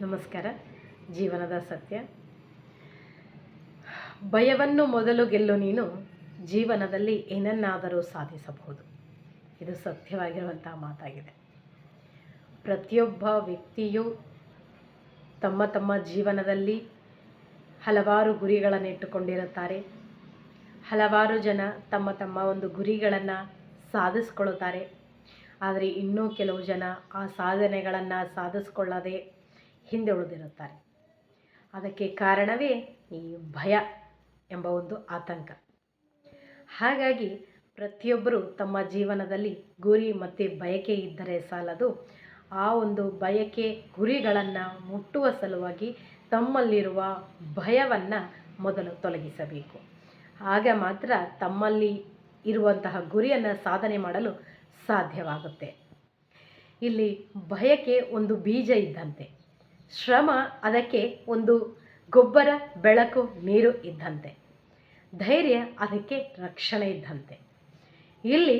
ನಮಸ್ಕಾರ. ಜೀವನದ ಸತ್ಯ. ಭಯವನ್ನು ಮೊದಲು ಗೆಲ್ಲು ನೀನು, ಜೀವನದಲ್ಲಿ ಏನನ್ನಾದರೂ ಸಾಧಿಸಬಹುದು. ಇದು ಸತ್ಯವಾಗಿರುವಂಥ ಮಾತಾಗಿದೆ. ಪ್ರತಿಯೊಬ್ಬ ವ್ಯಕ್ತಿಯು ತಮ್ಮ ತಮ್ಮ ಜೀವನದಲ್ಲಿ ಹಲವಾರು ಗುರಿಗಳನ್ನು ಇಟ್ಟುಕೊಂಡಿರುತ್ತಾರೆ. ಹಲವಾರು ಜನ ತಮ್ಮ ತಮ್ಮ ಒಂದು ಗುರಿಗಳನ್ನು ಸಾಧಿಸ್ಕೊಳ್ಳುತ್ತಾರೆ. ಆದರೆ ಇನ್ನೂ ಕೆಲವು ಜನ ಆ ಸಾಧನೆಗಳನ್ನು ಸಾಧಿಸ್ಕೊಳ್ಳದೆ ಹಿಂದೆ ಉಳಿದಿರುತ್ತಾರೆ. ಅದಕ್ಕೆ ಕಾರಣವೇ ಈ ಭಯ ಎಂಬ ಒಂದು ಆತಂಕ. ಹಾಗಾಗಿ ಪ್ರತಿಯೊಬ್ಬರು ತಮ್ಮ ಜೀವನದಲ್ಲಿ ಗುರಿ ಮತ್ತು ಬಯಕೆ ಇದ್ದರೆ ಸಾಲದು. ಆ ಒಂದು ಬಯಕೆ ಗುರಿಗಳನ್ನು ಮುಟ್ಟುವ ಸಲುವಾಗಿ ತಮ್ಮಲ್ಲಿರುವ ಭಯವನ್ನು ಮೊದಲು ತೊಲಗಿಸಬೇಕು. ಆಗ ಮಾತ್ರ ತಮ್ಮಲ್ಲಿ ಇರುವಂತಹ ಗುರಿಯನ್ನು ಸಾಧನೆ ಮಾಡಲು ಸಾಧ್ಯವಾಗುತ್ತೆ. ಇಲ್ಲಿ ಬಯಕೆ ಒಂದು ಬೀಜ ಇದ್ದಂತೆ, ಶ್ರಮ ಅದಕ್ಕೆ ಒಂದು ಗೊಬ್ಬರ, ಬೆಳಕು, ನೀರು ಇದ್ದಂತೆ, ಧೈರ್ಯ ಅದಕ್ಕೆ ರಕ್ಷಣೆ ಇದ್ದಂತೆ. ಇಲ್ಲಿ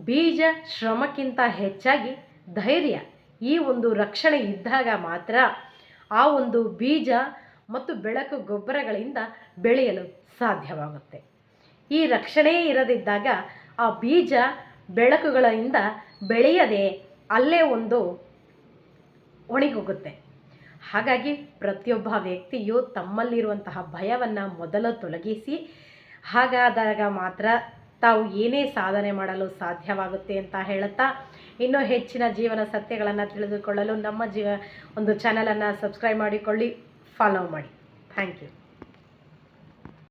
ಬೀಜ ಶ್ರಮಕ್ಕಿಂತ ಹೆಚ್ಚಾಗಿ ಧೈರ್ಯ, ಈ ಒಂದು ರಕ್ಷಣೆ ಇದ್ದಾಗ ಮಾತ್ರ ಆ ಒಂದು ಬೀಜ ಮತ್ತು ಬೆಳಕು ಗೊಬ್ಬರಗಳಿಂದ ಬೆಳೆಯಲು ಸಾಧ್ಯವಾಗುತ್ತೆ. ಈ ರಕ್ಷಣೆ ಇರದಿದ್ದಾಗ ಆ ಬೀಜ ಬೆಳಕುಗಳಿಂದ ಬೆಳೆಯದೆ ಅಲ್ಲೇ ಒಂದು ಒಣಗೋಗುತ್ತೆ. ಹಾಗಾಗಿ ಪ್ರತಿಯೊಬ್ಬ ವ್ಯಕ್ತಿಯು ತಮ್ಮಲ್ಲಿರುವಂತಹ ಭಯವನ್ನು ಮೊದಲು ತೊಲಗಿಸಿ, ಹಾಗಾದಾಗ ಮಾತ್ರ ತಾವು ಏನೇ ಸಾಧನೆ ಮಾಡಲು ಸಾಧ್ಯವಾಗುತ್ತೆ ಅಂತ ಹೇಳುತ್ತಾ, ಇನ್ನೂ ಹೆಚ್ಚಿನ ಜೀವನ ಸತ್ಯಗಳನ್ನು ತಿಳಿದುಕೊಳ್ಳಲು ನಮ್ಮ ಒಂದು ಚಾನಲನ್ನು ಸಬ್ಸ್ಕ್ರೈಬ್ ಮಾಡಿಕೊಳ್ಳಿ, ಫಾಲೋ ಮಾಡಿ. Thank you.